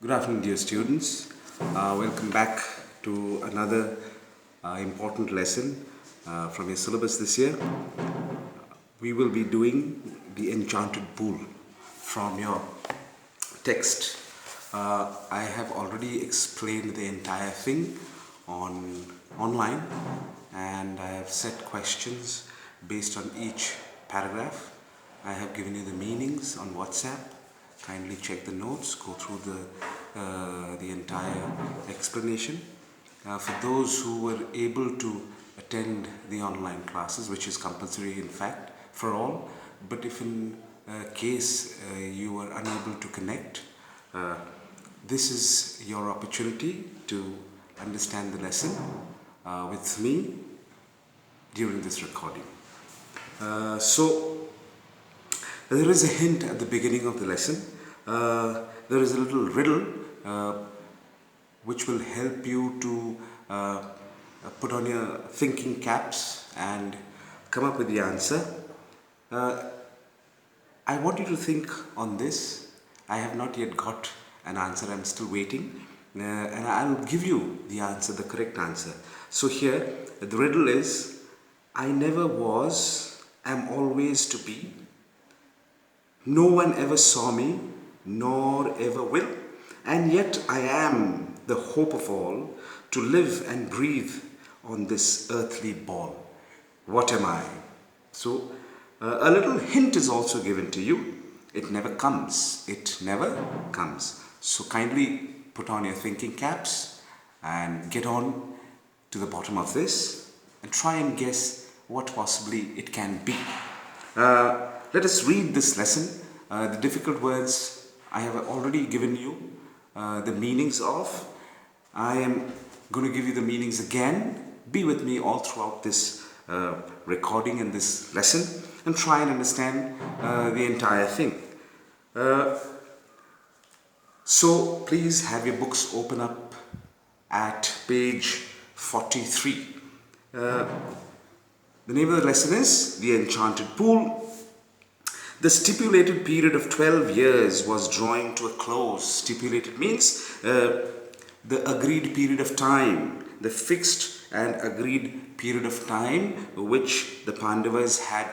Good afternoon, dear students. Welcome back to another important lesson from your syllabus this year. We will be doing the enchanted pool from your text. I have already explained the entire thing online, and I have set questions based on each paragraph. I have given you the meanings on WhatsApp. Kindly check the notes, go through the entire explanation. For those who were able to attend the online classes, which is compulsory in fact for all, but if in case you were unable to connect, this is your opportunity to understand the lesson with me during this recording. So there is a hint at the beginning of the lesson. There is a little riddle which will help you to put on your thinking caps and come up with the answer. I want you to think on this. I have not yet got an answer. I'm still waiting. And I'll give you the answer, the correct answer. So here, the riddle is, I never was, am always to be. No one ever saw me, nor ever will. And yet I am the hope of all, to live and breathe on this earthly ball. What am I? So a little hint is also given to you. It never comes. It never comes. So kindly put on your thinking caps and get on to the bottom of this and try and guess what possibly it can be. Let us read this lesson. The difficult words I have already given you the meanings of. I am going to give you the meanings again. Be with me all throughout this recording and this lesson and try and understand the entire thing. So please have your books open up at page 43. The name of the lesson is The Enchanted Pool. The stipulated period of 12 years was drawing to a close. Stipulated means the agreed period of time, the fixed and agreed period of time which the Pandavas had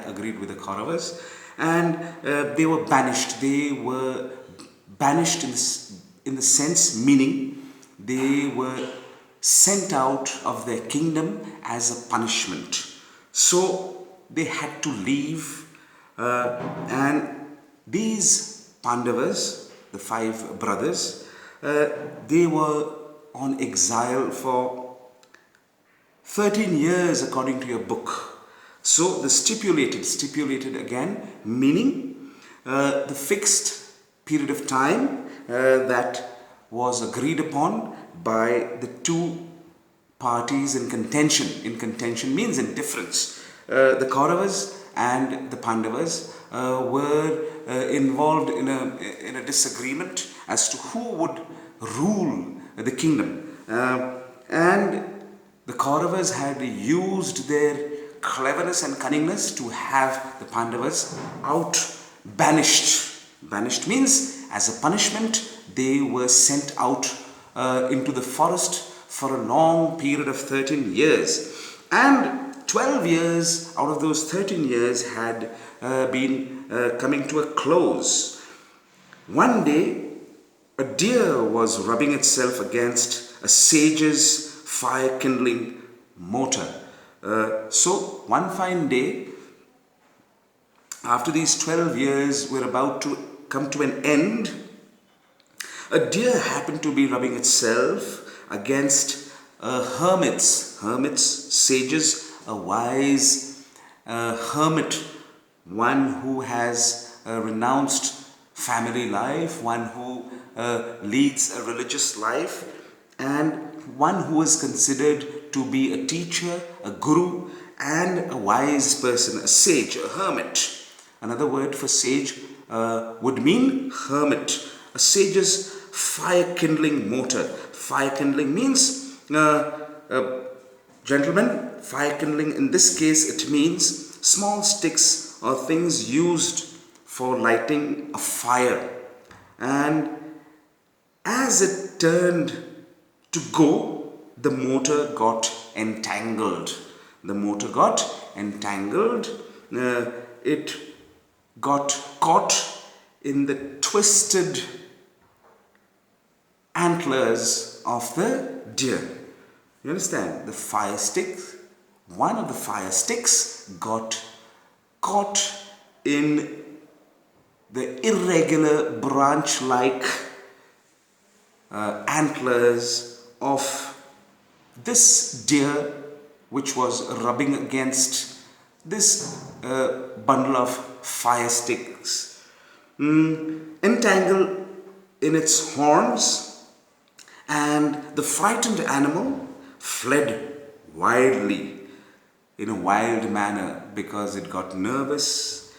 agreed with the Kauravas, and they were banished. They were banished in the sense meaning they were sent out of their kingdom as a punishment. So they had to leave, and these Pandavas, the 5 brothers, they were on exile for 13 years according to your book. So the stipulated again, meaning the fixed period of time that was agreed upon by the 2 parties in contention. In contention means in difference. The Kauravas and the Pandavas were involved in a disagreement as to who would rule the kingdom. And the Kauravas had used their cleverness and cunningness to have the Pandavas out banished. Banished means as a punishment they were sent out into the forest for a long period of 13 years. And 12 years out of those 13 years had been coming to a close. One day, a deer was rubbing itself against a sage's fire-kindling mortar. So, one fine day, after these 12 years were about to come to an end, a deer happened to be rubbing itself against hermits, sages, a wise hermit, one who has renounced family life, one who leads a religious life, and one who is considered to be a teacher, a guru, and a wise person, a sage, a hermit. Another word for sage would mean hermit. A sage's fire-kindling mortar. Fire-kindling means gentlemen, fire kindling, in this case it means small sticks or things used for lighting a fire. And as it turned to go, the motor got entangled. The motor got entangled. It got caught in the twisted antlers of the deer. You understand? The fire stick, one of the fire sticks got caught in the irregular branch-like antlers of this deer, which was rubbing against this bundle of fire sticks. Entangled in its horns, and the frightened animal fled wildly, in a wild manner, because it got nervous.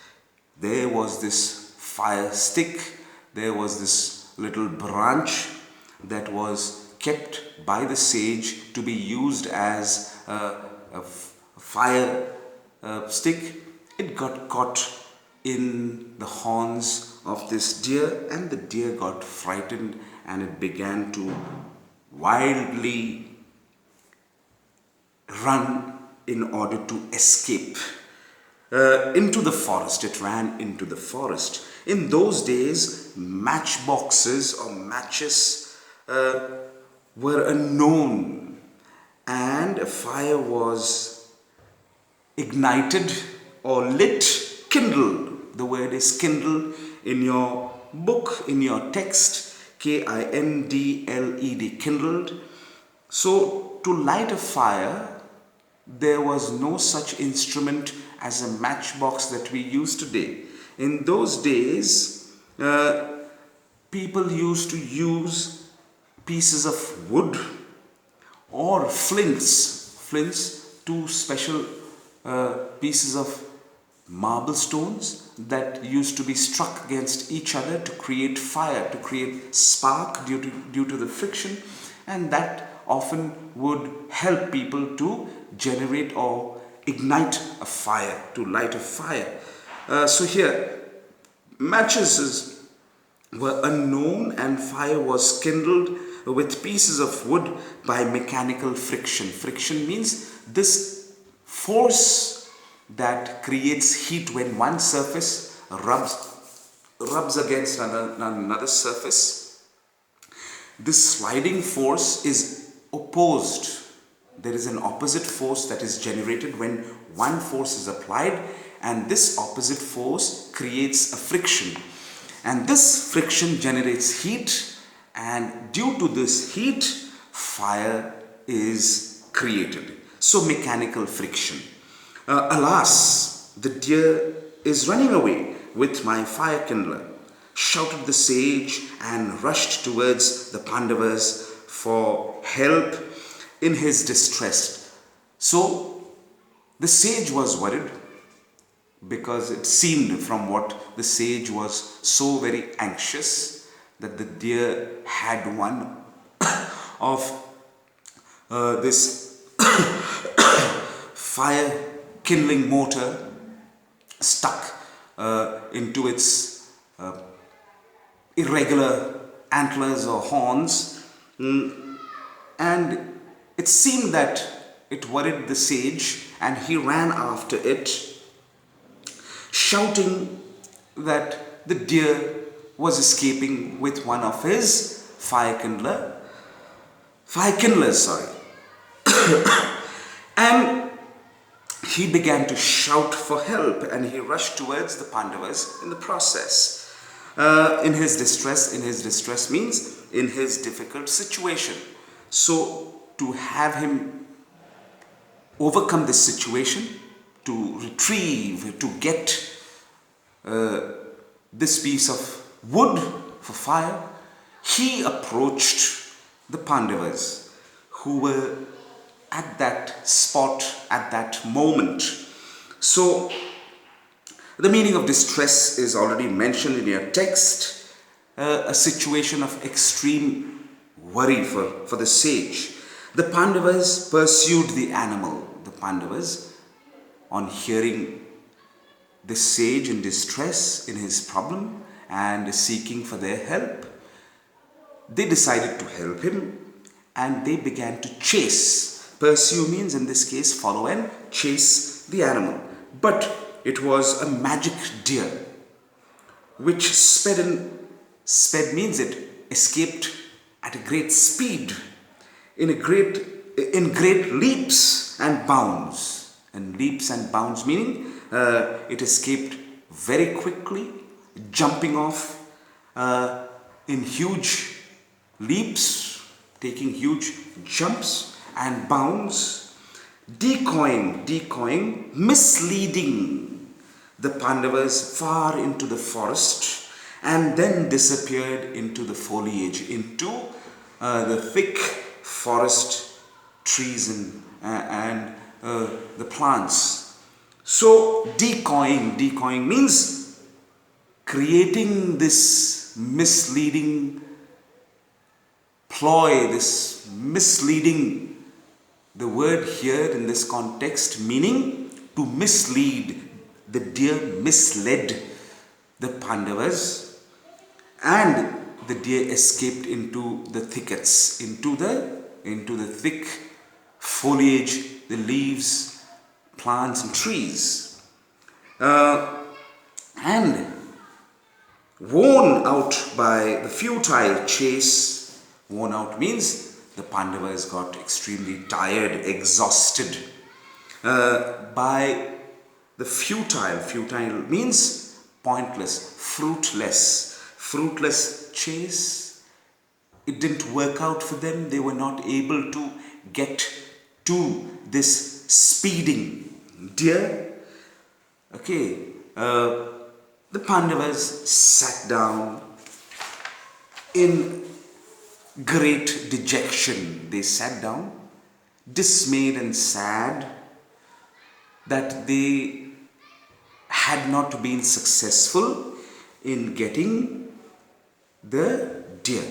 There was this fire stick, there was this little branch that was kept by the sage to be used as a fire stick. It got caught in the horns of this deer, and the deer got frightened and it began to wildly run in order to escape into the forest. It ran into the forest. In those days, matchboxes or matches were unknown, and a fire was ignited or lit, kindled. The word is kindled in your book, in your text, Kindled, kindled. So to light a fire, there was no such instrument as a matchbox that we use today. In those days, people used to use pieces of wood or flints, two special pieces of marble stones that used to be struck against each other to create fire, to create spark due to the friction, and that often would help people to generate or ignite a fire, to light a fire. So here, matches were unknown, and fire was kindled with pieces of wood by mechanical friction. Friction means this force that creates heat when one surface rubs against another surface. This sliding force is opposed. There is an opposite force that is generated when one force is applied, and this opposite force creates a friction, and this friction generates heat, and due to this heat, fire is created. So mechanical friction. Alas, the deer is running away with my fire kindler, shouted the sage, and rushed towards the Pandavas for help in his distress. So the sage was worried, because it seemed from what the sage was so very anxious that the deer had one of this fire kindling motor stuck into its irregular antlers or horns, and it seemed that it worried the sage, and he ran after it, shouting that the deer was escaping with one of his fire kindlers. And he began to shout for help, and he rushed towards the Pandavas in the process. In his distress means in his difficult situation. So to have him overcome this situation, to retrieve, to get this piece of wood for fire, he approached the Pandavas, who were at that spot, at that moment. So the meaning of distress is already mentioned in your text, a situation of extreme worry for the sage. The Pandavas pursued the animal. The Pandavas, on hearing the sage in distress in his problem, and seeking for their help. They decided to help him and they began to chase. Pursue means in this case follow and chase the animal. But it was a magic deer which sped means it escaped at a great speed, in great leaps and bounds. And leaps and bounds meaning it escaped very quickly, jumping off in huge leaps, taking huge jumps and bounds, decoying, misleading the Pandavas far into the forest, and then disappeared into the foliage, into the thick forest trees and the plants. So decoying means creating this misleading ploy, this misleading, the word here in this context meaning to mislead. The deer misled the Pandavas and the deer escaped into the thickets, into the thick foliage, the leaves, plants and trees. And worn out by the futile chase, worn out means the Pandavas got extremely tired, exhausted by the futile means pointless, fruitless chase. It didn't work out for them. They were not able to get to this speeding deer. Okay, the Pandavas sat down in great dejection. They sat down, dismayed and sad that they had not been successful in getting the deer.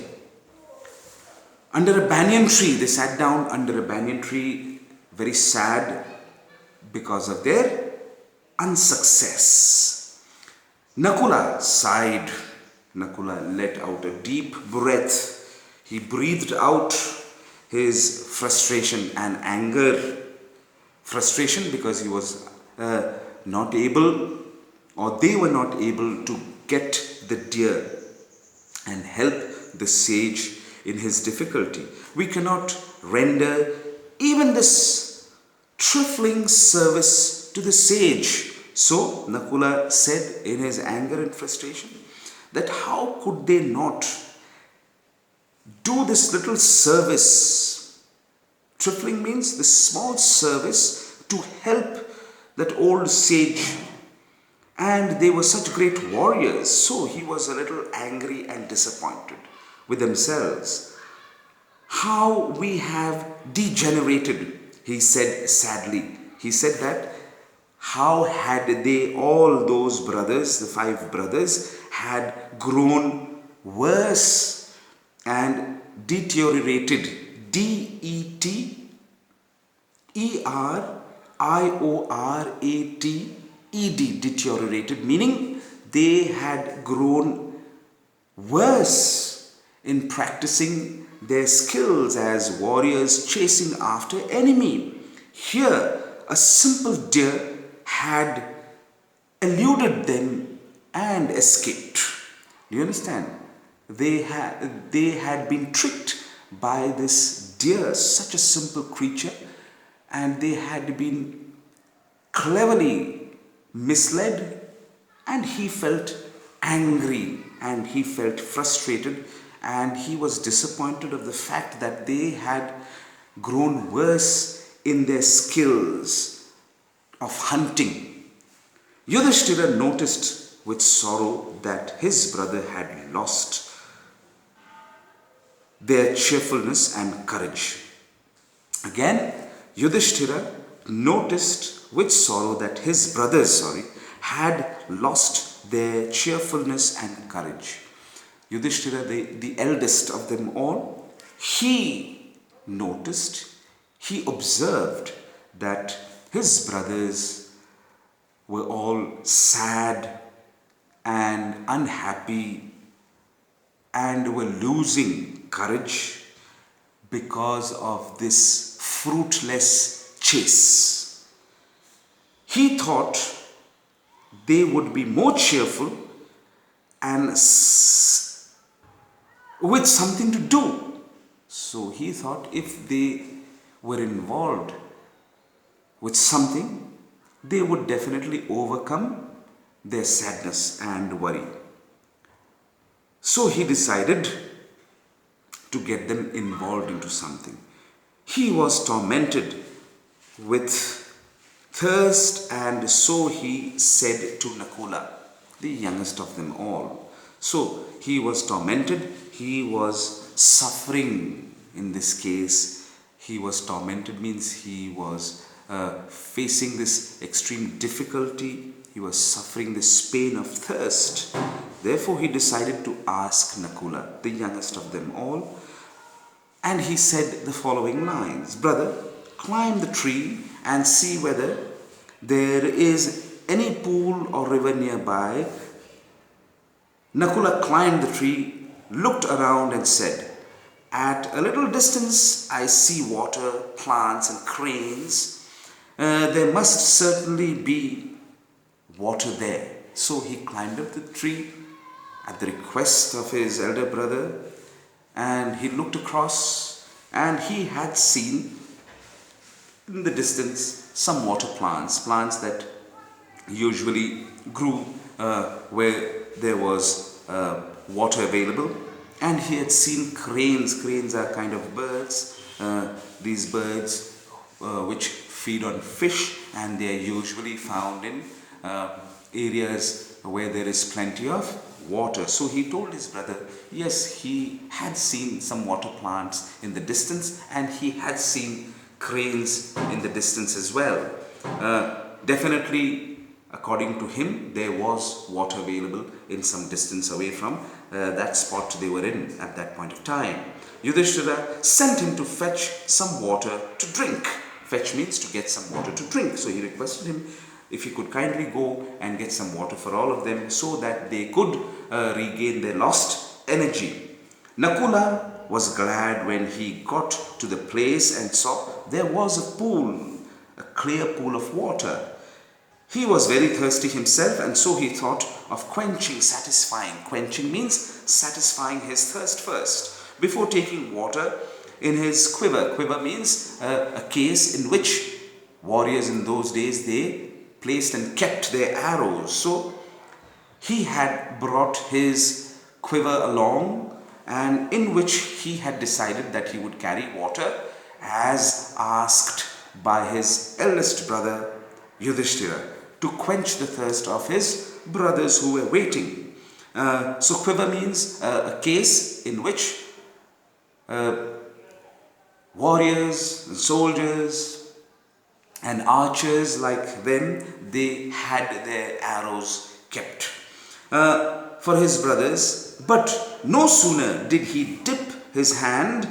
Under a banyan tree, they sat down under a banyan tree, very sad because of their unsuccess. Nakula sighed. Nakula let out a deep breath. He breathed out his frustration and anger. Frustration because he was not able, or they were not able to get the deer and help the sage in his difficulty. We cannot render even this trifling service to the sage. So Nakula said in his anger and frustration that how could they not do this little service? Trifling means the small service to help that old sage. And they were such great warriors. So he was a little angry and disappointed with themselves. How we have degenerated, he said sadly. He said that how had they, all those brothers, the 5 brothers, had grown worse and deteriorated. D-E-T-E-R-I-O-R-A-T-E-D, deteriorated, meaning they had grown worse in practicing their skills as warriors chasing after enemy. Here, a simple deer had eluded them and escaped. Do you understand? They had been tricked by this deer, such a simple creature, and they had been cleverly misled, and he felt angry and he felt frustrated and he was disappointed of the fact that they had grown worse in their skills of hunting. Yudhishthira noticed with sorrow that his brother had lost their cheerfulness and courage. Again, Yudhishthira noticed with sorrow that his brothers, had lost their cheerfulness and courage. Yudhishthira, the eldest of them all, he noticed, he observed that his brothers were all sad and unhappy and were losing courage because of this fruitless chase. He thought they would be more cheerful and with something to do. So he thought if they were involved with something, they would definitely overcome their sadness and worry. So he decided to get them involved into something. He was tormented with thirst, and so he said to Nakula, the youngest of them all. So he was tormented, he was suffering in this case. He was tormented means he was facing this extreme difficulty. He was suffering this pain of thirst. Therefore, he decided to ask Nakula, the youngest of them all, and he said the following lines: Brother, climb the tree and see whether there is any pool or river nearby. Nakula climbed the tree, looked around and said, at a little distance I see water, plants and cranes. There must certainly be water there. So he climbed up the tree at the request of his elder brother, and he looked across, and he had seen in the distance some water plants that usually grew where there was water available. And he had seen cranes. Cranes are kind of birds. These birds which feed on fish, and they are usually found in areas where there is plenty of water. So he told his brother, yes, he had seen some water plants in the distance, and he had seen cranes in the distance as well. Definitely, according to him, there was water available in some distance away from that spot they were in at that point of time. Yudhishthira sent him to fetch some water to drink. Fetch means to get some water to drink. So he requested him if he could kindly go and get some water for all of them so that they could regain their lost energy. Nakula was glad when he got to the place and saw there was a pool, a clear pool of water. He was very thirsty himself, and so he thought of satisfying. Quenching means satisfying his thirst first before taking water in his quiver. Quiver means a case in which warriors in those days, they placed and kept their arrows. So he had brought his quiver along, and in which he had decided that he would carry water as asked by his eldest brother Yudhishthira, to quench the thirst of his brothers who were waiting. So quiver means a case in which warriors and soldiers and archers like them, they had their arrows kept for his brothers. But no sooner did he dip his hand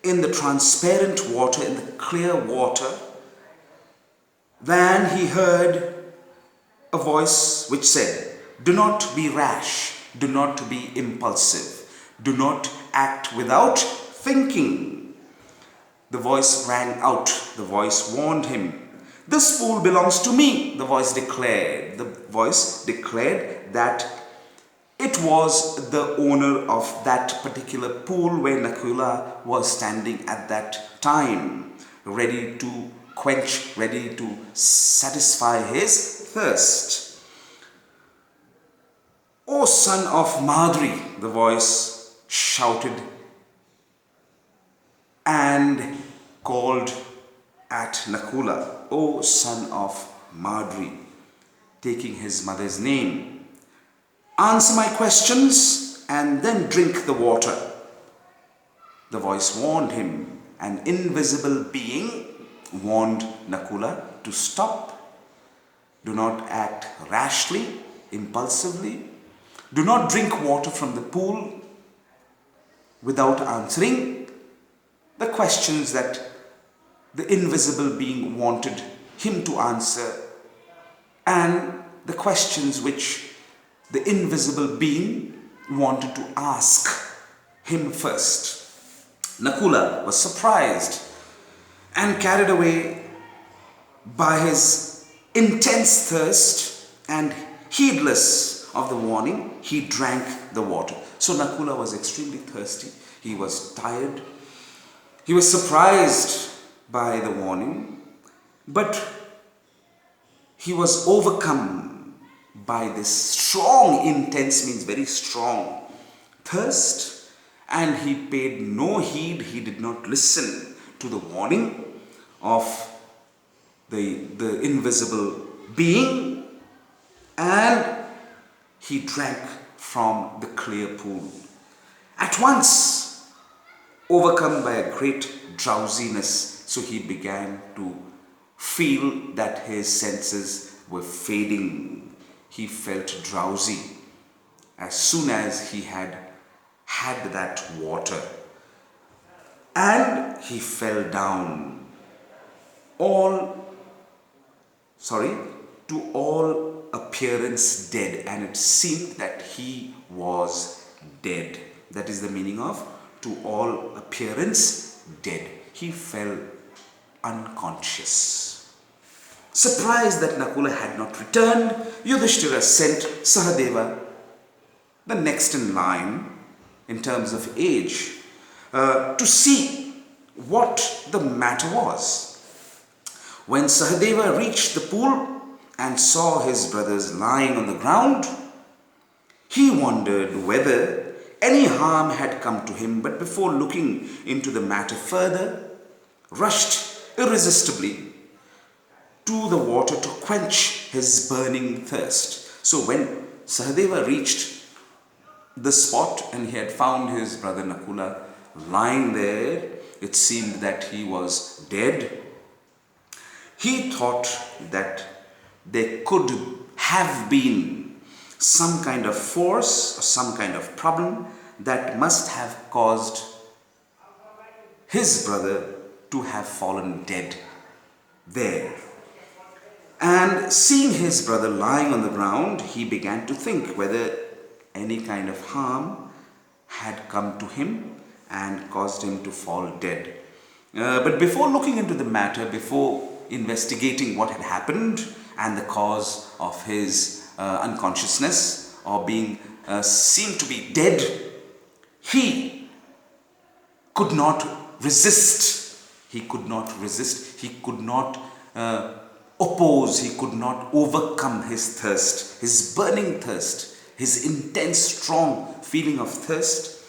in the transparent water, in the clear water, than he heard a voice which said, do not be rash, do not be impulsive, do not act without thinking. The voice rang out, the voice warned him. This pool belongs to me, the voice declared. The voice declared that it was the owner of that particular pool where Nakula was standing at that time, ready to quench, ready to satisfy his thirst. O son of Madri, the voice shouted and called at Nakula, O son of Madri, taking his mother's name. Answer my questions and then drink the water. The voice warned him. An invisible being warned Nakula to stop. Do not act rashly, impulsively. Do not drink water from the pool without answering the questions that the invisible being wanted him to answer, and the questions which the invisible being wanted to ask him first. Nakula was surprised and carried away by his intense thirst, and heedless of the warning, he drank the water. So Nakula was extremely thirsty. He was tired. He was surprised by the warning, but he was overcome by this strong, intense means very strong thirst, and he paid no heed. He did not listen to the warning of the invisible being, and he drank from the clear pool. At once, overcome by a great drowsiness, so he began to feel that his senses were fading. He felt drowsy as soon as he had that water, and he fell down to all appearance dead, and it seemed that he was dead. That is the meaning of to all appearance dead. He fell unconscious. Surprised that Nakula had not returned, Yudhishthira sent Sahadeva, the next in line in terms of age, to see what the matter was. When Sahadeva reached the pool and saw his brothers lying on the ground, he wondered whether any harm had come to him, but before looking into the matter further, rushed irresistibly to the water to quench his burning thirst. So when Sahadeva reached the spot and he had found his brother Nakula lying there, it seemed that he was dead. He thought that there could have been some kind of force or some kind of problem that must have caused his brother to have fallen dead there. And seeing his brother lying on the ground, he began to think whether any kind of harm had come to him and caused him to fall dead. But before looking into the matter, before investigating what had happened and the cause of his unconsciousness or being seemed to be dead, he could not resist. He could not resist. He could not oppose. He could not overcome his thirst, his burning thirst, his intense, strong feeling of thirst.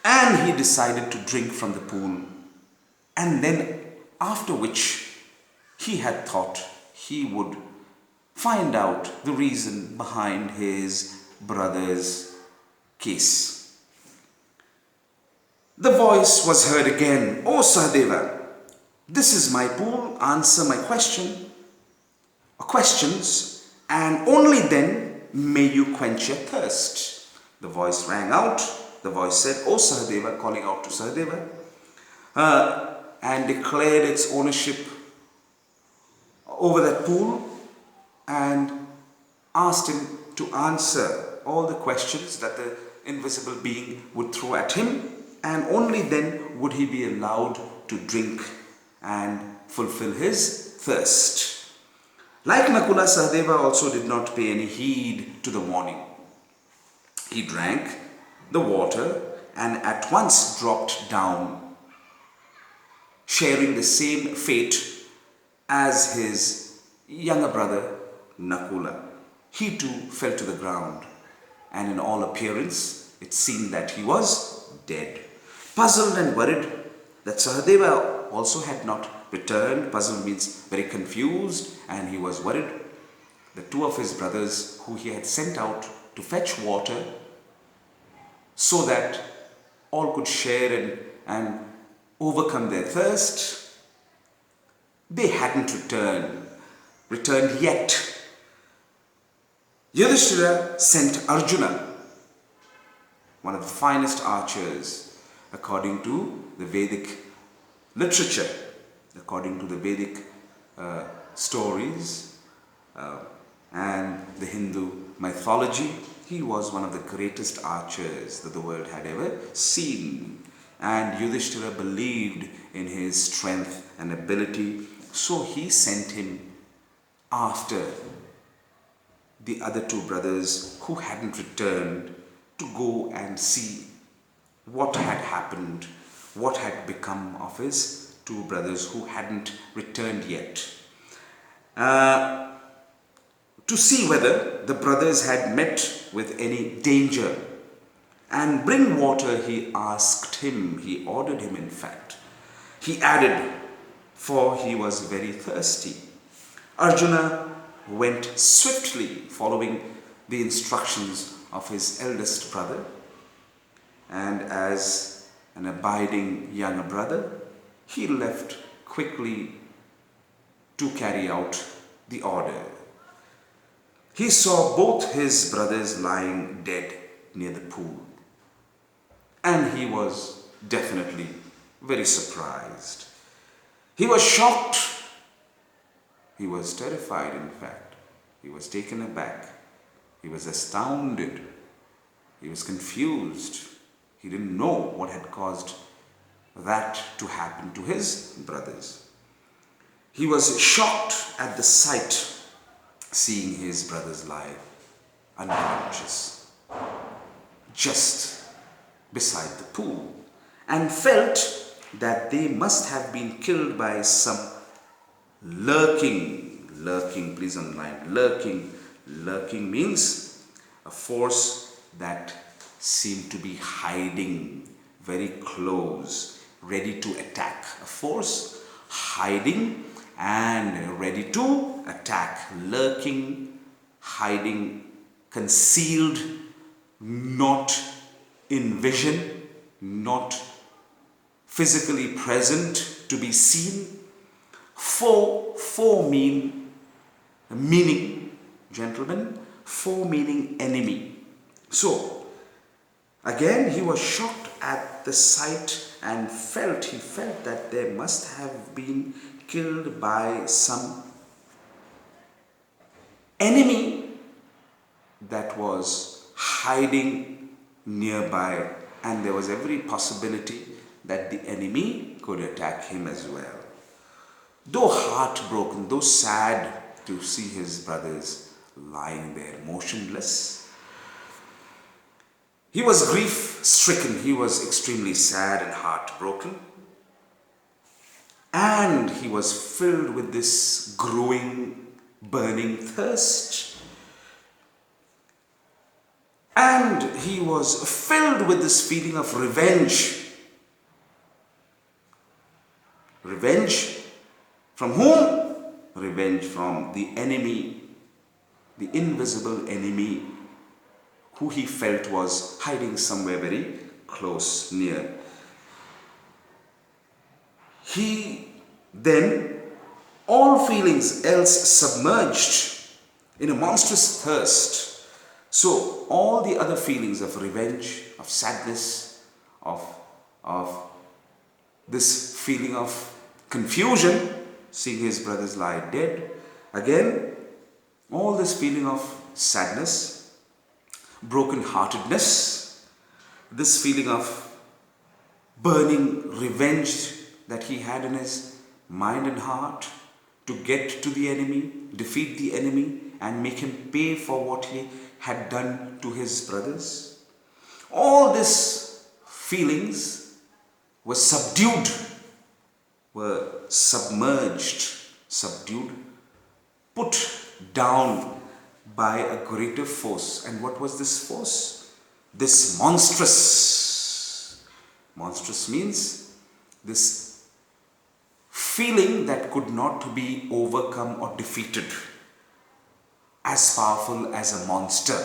And he decided to drink from the pool. And then after which he had thought he would find out the reason behind his brother's case. The voice was heard again, "O Sahadeva, this is my pool, answer my questions, and only then may you quench your thirst." The voice rang out. The voice said, "O Sahadeva," calling out to Sahadeva, and declared its ownership over that pool and asked him to answer all the questions that the invisible being would throw at him, and only then would he be allowed to drink and fulfill his thirst. Like Nakula, Sahadeva also did not pay any heed to the warning. He drank the water and at once dropped down, sharing the same fate as his younger brother Nakula. He too fell to the ground, and in all appearance it seemed that he was dead. Puzzled and worried that Sahadeva also had not returned, puzzled means very confused, and he was worried. The two of his brothers who he had sent out to fetch water so that all could share and overcome their thirst, they hadn't returned yet. Yudhishthira sent Arjuna, one of the finest archers according to the Vedic literature, according to the Vedic stories and the Hindu mythology. he was one of the greatest archers that the world had ever seen. And Yudhishthira believed in his strength and ability, so he sent him after the other two brothers who hadn't returned to go and see what had happened, what had become of his two brothers who hadn't returned yet. To see whether the brothers had met with any danger. And bring water, he asked him, he ordered him in fact. He added, for he was very thirsty. Arjuna went swiftly following the instructions of his eldest brother, and as an abiding younger brother, he left quickly to carry out the order. He saw both his brothers lying dead near the pool, and he was definitely very surprised. He was shocked. He was terrified, in fact. He was taken aback. He was astounded. He was confused. He didn't know what had caused that to happen to his brothers. He was shocked at the sight, seeing his brothers lie unconscious just beside the pool, and felt that they must have been killed by some lurking, please underline, lurking means a force that seemed to be hiding very close, ready to attack. A force hiding and ready to attack, lurking, hiding, concealed, not in vision, not physically present to be seen. Foe meaning, gentlemen, foe meaning enemy. So, again he was shocked at the sight and he felt that they must have been killed by some enemy that was hiding nearby, and there was every possibility that the enemy could attack him as well. Though heartbroken, though sad to see his brothers lying there motionless, he was grief-stricken. He was extremely sad and heartbroken. And he was filled with this growing, burning thirst. And he was filled with this feeling of revenge. Revenge from whom? Revenge from the enemy, the invisible enemy who he felt was hiding somewhere very close, near. He then, all feelings else submerged in a monstrous thirst. So all the other feelings of revenge, of sadness, of this feeling of confusion, seeing his brothers lie dead, again, all this feeling of sadness, broken-heartedness, this feeling of burning revenge that he had in his mind and heart to get to the enemy, defeat the enemy, and make him pay for what he had done to his brothers. All these feelings were subdued, were subdued, put down by a greater force. And what was this force? This monstrous means this feeling that could not be overcome or defeated, as powerful as a monster.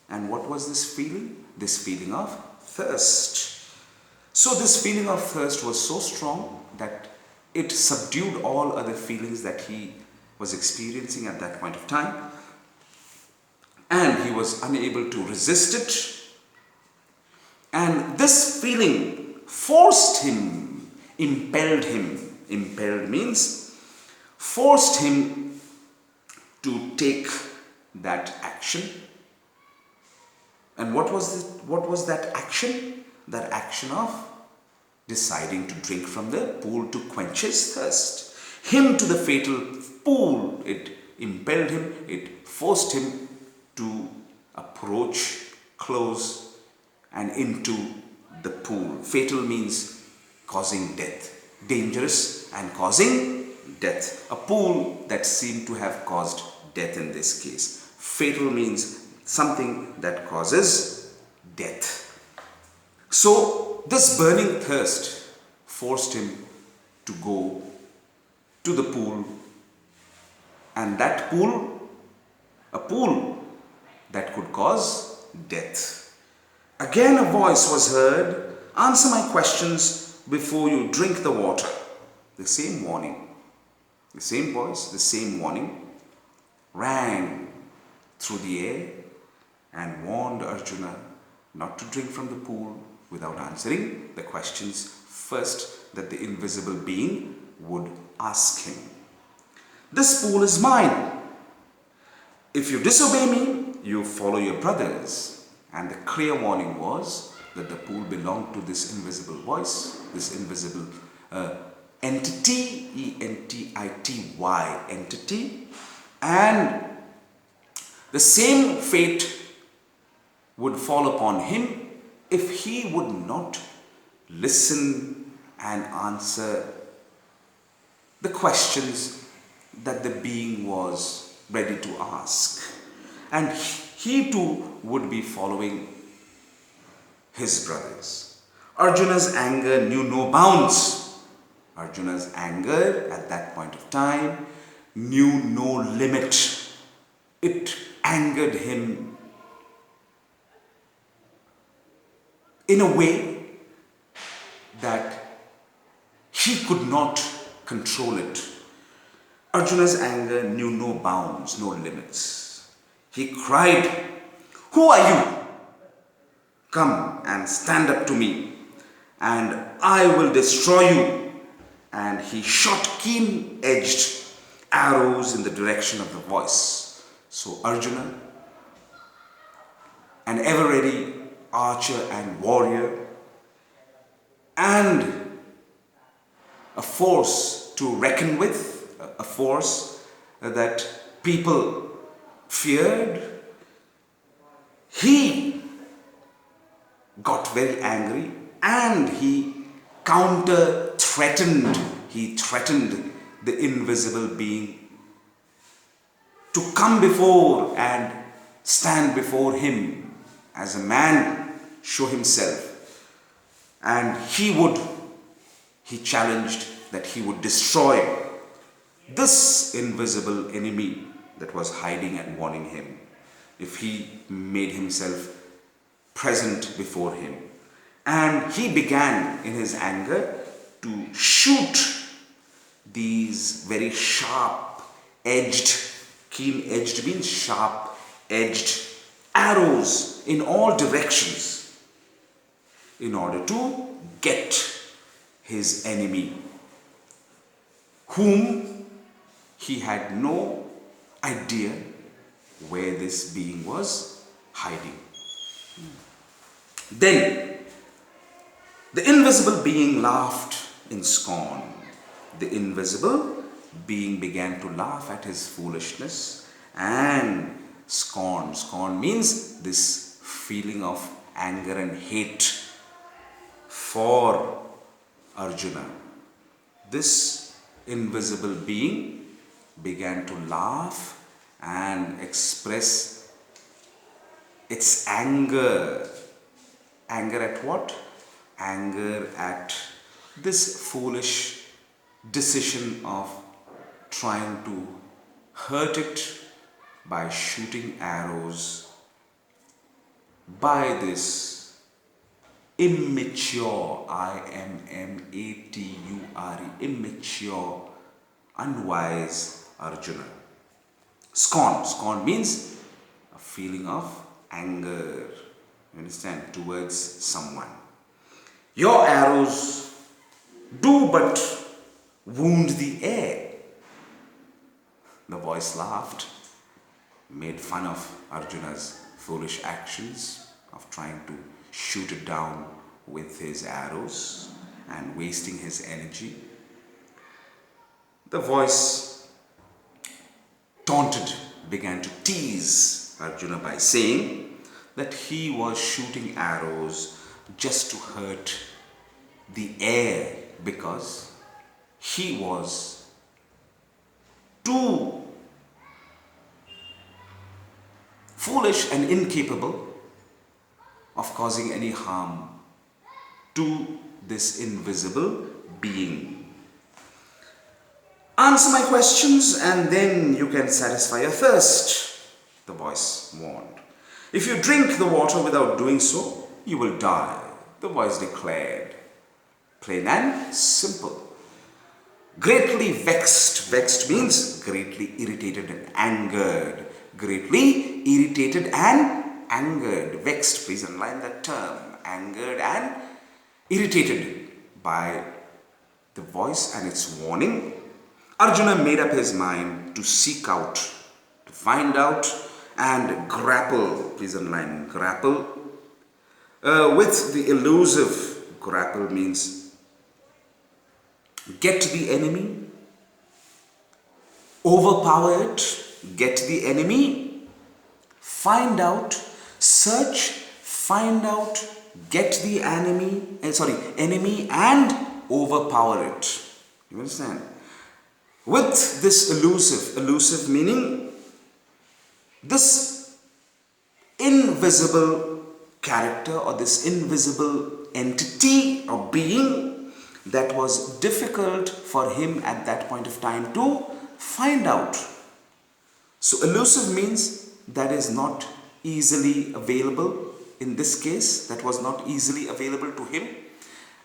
And what was this feeling? This feeling of thirst. So this feeling of thirst was so strong that it subdued all other feelings that he was experiencing at that point of time, and he was unable to resist it. And this feeling forced him, impelled means forced him to take that action, And what was that action? That action of deciding to drink from the pool to quench his thirst. Him to the fatal pool. It impelled him, it forced him to approach close and into the pool. Fatal means causing death. Dangerous and causing death. A pool that seemed to have caused death in this case. Fatal means something that causes death. So this burning thirst forced him to go to the pool, and that pool, a pool that could cause death. Again a voice was heard, answer my questions before you drink the water. The same warning, the same voice, the same warning rang through the air and warned Arjuna not to drink from the pool without answering the questions first that the invisible being would ask him. This pool is mine. If you disobey me, you follow your brothers. And the clear warning was that the pool belonged to this invisible voice, this invisible entity, E-N-T-I-T-Y, entity. And the same fate would fall upon him if he would not listen and answer the questions that the being was ready to ask. And he too would be following his brothers. Arjuna's anger knew no bounds. Arjuna's anger at that point of time knew no limit. It angered him in a way that he could not control it. Arjuna's anger knew no bounds, no limits. He cried, "Who are you? Come and stand up to me, and I will destroy you." And he shot keen-edged arrows in the direction of the voice. So Arjuna, an ever-ready archer and warrior, and a force to reckon with, a force that people feared, he got very angry and he counter-threatened. He threatened the invisible being to come before and stand before him as a man, show himself. And he challenged that he would destroy this invisible enemy that was hiding and warning him if he made himself present before him. And he began in his anger to shoot these very sharp-edged, keen-edged means sharp-edged arrows in all directions in order to get his enemy, whom he had no idea where this being was hiding. Then the invisible being laughed in scorn. The invisible being began to laugh at his foolishness and scorn. Scorn means this feeling of anger and hate for Arjuna. This invisible being began to laugh and express its anger. Anger at what? Anger at this foolish decision of trying to hurt it by shooting arrows by this immature, I-M-M-A-T-U-R-E, immature, unwise Arjuna. Scorn. Scorn means a feeling of anger, you understand, towards someone. Your arrows do but wound the air. The voice laughed, made fun of Arjuna's foolish actions of trying to shoot it down with his arrows and wasting his energy. The voice taunted, began to tease Arjuna by saying that he was shooting arrows just to hurt the air because he was too foolish and incapable of causing any harm to this invisible being. Answer my questions and then you can satisfy your thirst, the voice warned. If you drink the water without doing so, you will die, the voice declared. Plain and simple. Greatly vexed. Vexed means greatly irritated and angered. Greatly irritated and angered. Vexed, please underline that term. Angered and irritated by the voice and its warning, Arjuna made up his mind to seek out, to find out and grapple, please underline grapple, with the elusive. Grapple means get the enemy, overpower it, get the enemy, find out, search, find out, get the enemy and overpower it. You understand? With this elusive meaning, this invisible character or this invisible entity or being that was difficult for him at that point of time to find out. So elusive means that is not easily available. In this case, that was not easily available to him,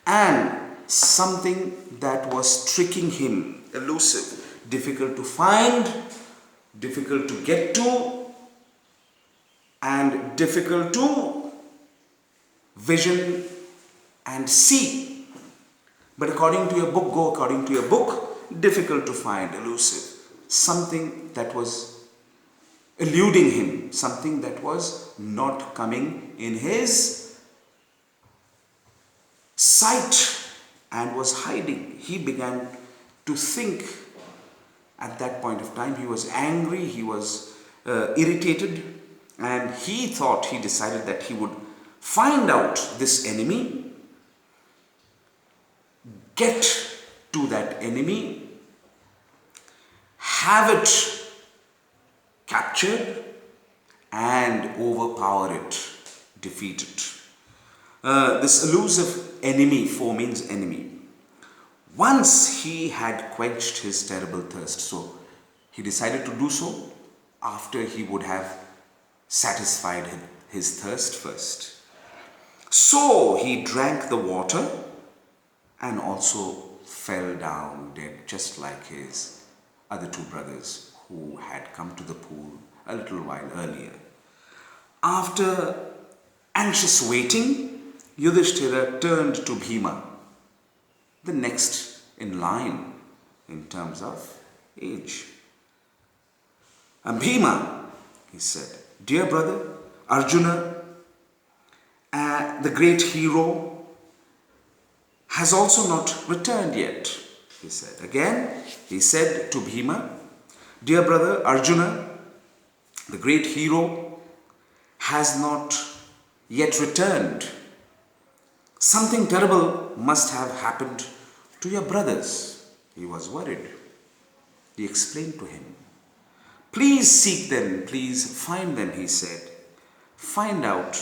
and something that was tricking him. Elusive, difficult to find, difficult to get to, and difficult to vision and see. But according to your book, go according to your book, difficult to find, elusive. Something that was eluding him, something that was not coming in his sight and was hiding. He began to think at that point of time. He was angry, he was irritated, and he decided that he would find out this enemy, get to that enemy, have it captured and overpower it, defeat it. This elusive enemy, four means enemy. Once he had quenched his terrible thirst, so he decided to do so after he would have satisfied his thirst first. So he drank the water and also fell down dead, just like his other two brothers who had come to the pool a little while earlier. After anxious waiting, Yudhishthira turned to Bhima, the next in line in terms of age. And Bhima, he said, "Dear brother, Arjuna, the great hero, has also not returned yet," he said. Again, he said to Bhima, "Dear brother, Arjuna, the great hero, has not yet returned. Something terrible must have happened to your brothers." He was worried. He explained to him, "Please seek them, please find them," he said. "Find out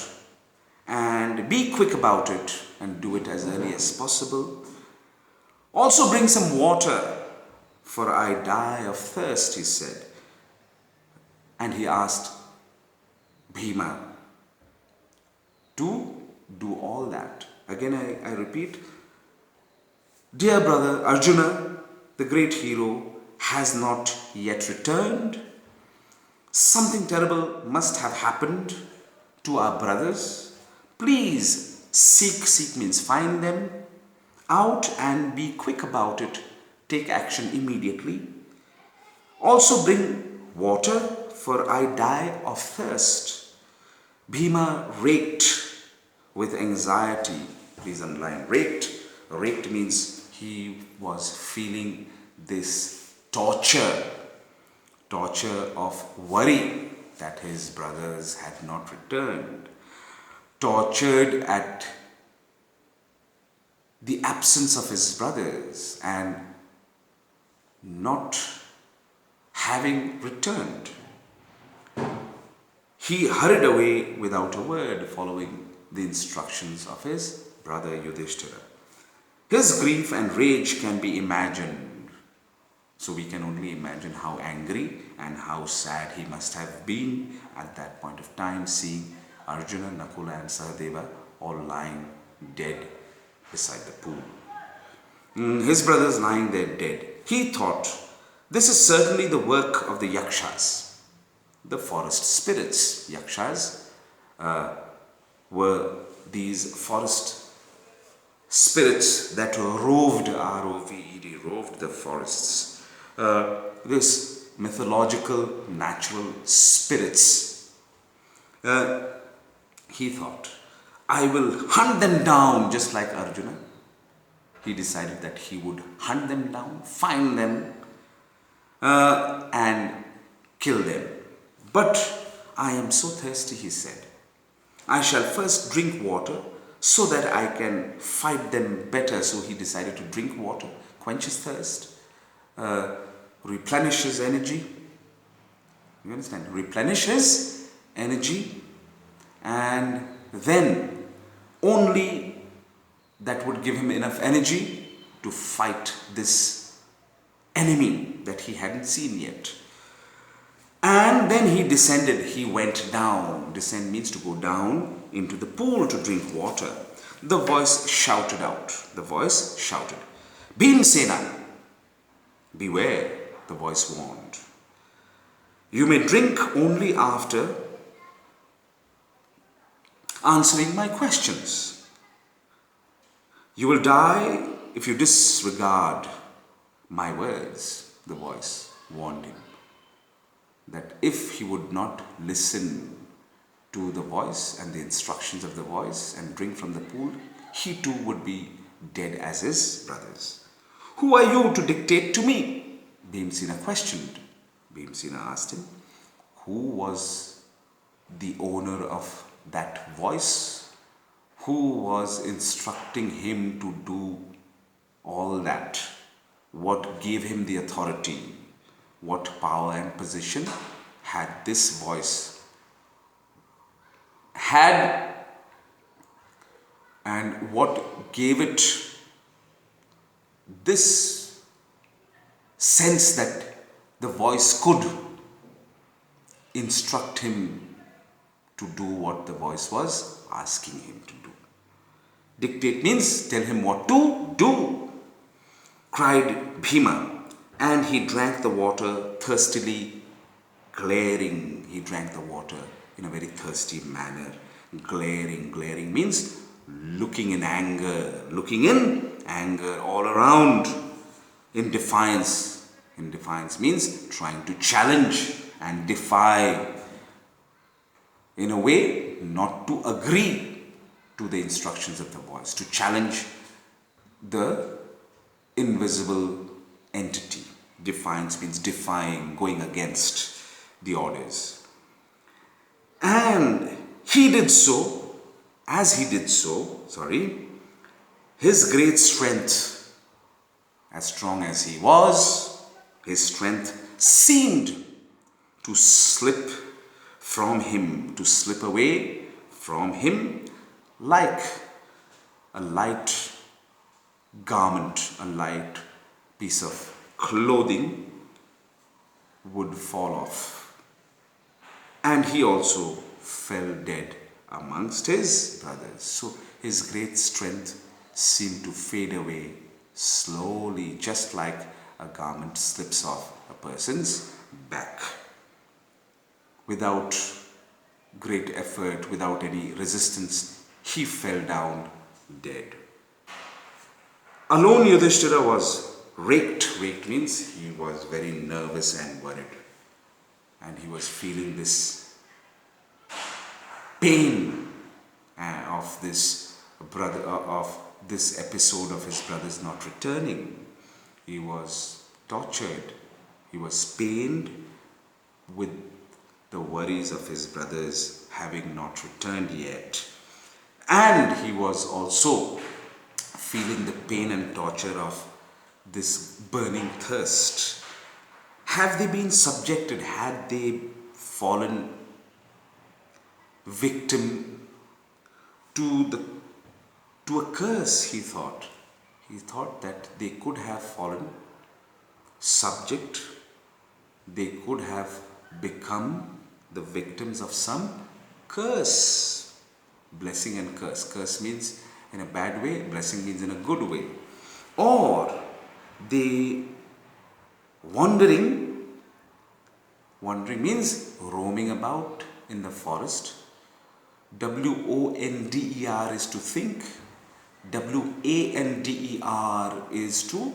and be quick about it and do it as early as possible. Also bring some water, for I die of thirst," he said. And he asked Bhima to do all that. Again, I repeat, dear brother Arjuna, the great hero, has not yet returned. Something terrible must have happened to our brothers. Please seek means find them out and be quick about it. Take action immediately. Also bring water, for I die of thirst." Bhima raked with anxiety. Please underline raked. Raked means he was feeling this torture of worry that his brothers had not returned, tortured at the absence of his brothers and not having returned. He hurried away without a word, following the instructions of his brother Yudhishthira. His grief and rage can be imagined. So we can only imagine how angry and how sad he must have been at that point of time, seeing Arjuna, Nakula and Sahadeva all lying dead beside the pool. His brothers lying there dead. He thought, this is certainly the work of the yakshas, the forest spirits. Yakshas were these forest spirits that roved, R-O-V-E-D, roved the forests. This mythological, natural spirits. He thought, I will hunt them down just like Arjuna. He decided that he would hunt them down, find them, and kill them. But I am so thirsty, he said. I shall first drink water so that I can fight them better. So he decided to drink water, quench his thirst, replenish his energy. You understand? Replenish his energy, and then only that would give him enough energy to fight this enemy that he hadn't seen yet. And then he descended, he went down. Descend means to go down into the pool to drink water. The voice shouted out. The voice shouted, Bhimsena, beware, the voice warned. You may drink only after answering my questions. You will die if you disregard my words, the voice warned him. That if he would not listen to the voice and the instructions of the voice and drink from the pool, he too would be dead as his brothers. Who are you to dictate to me? Bhimsena questioned. Bhimsena asked him, who was the owner of that voice? Who was instructing him to do all that? What gave him the authority? What power and position had this voice had, and what gave it this sense that the voice could instruct him to do what the voice was asking him to do? Dictate means tell him what to do, cried Bhima. And he drank the water thirstily, glaring. He drank the water in a very thirsty manner. Glaring means looking in anger all around, in defiance. In defiance means trying to challenge and defy, in a way not to agree to the instructions of the voice, to challenge the invisible entity. Defiance means defying, going against the orders. And he did so, his great strength, as strong as he was, his strength seemed to slip from him, to slip away from him like a light garment, a light piece of clothing would fall off. And he also fell dead amongst his brothers. So his great strength seemed to fade away slowly, just like a garment slips off a person's back. Without great effort, without any resistance, he fell down dead. Alone Yudhishthira was raked. Raked means he was very nervous and worried. And he was feeling this pain of of this episode of his brothers not returning. He was tortured. He was pained with the worries of his brothers having not returned yet. And he was also feeling the pain and torture of this burning thirst. Have they been subjected? Had they fallen victim to a curse, he thought. He thought that they could have fallen subject, they could have become the victims of some curse. Blessing and curse. Curse means in a bad way, blessing means in a good way. Or they wandering means roaming about in the forest. WONDER is to think. WANDER is to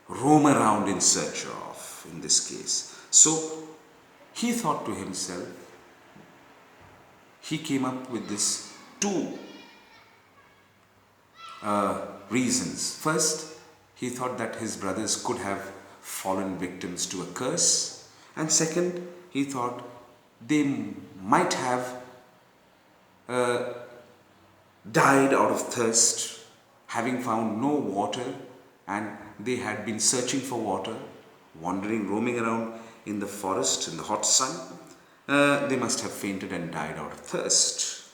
roam around in search of, in this case. So he thought to himself, he came up with this two reasons. First, he thought that his brothers could have fallen victims to a curse. And second, he thought they might have died out of thirst, having found no water, and they had been searching for water, wandering, roaming around in the forest in the hot sun. They must have fainted and died out of thirst.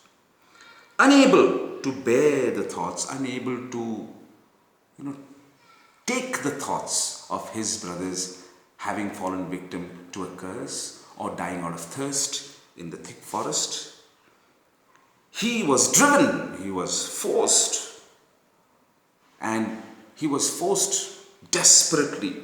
Unable to bear the thoughts, unable to, take the thoughts of his brothers having fallen victim to a curse or dying out of thirst in the thick forest. He was driven, he was forced, and he was forced desperately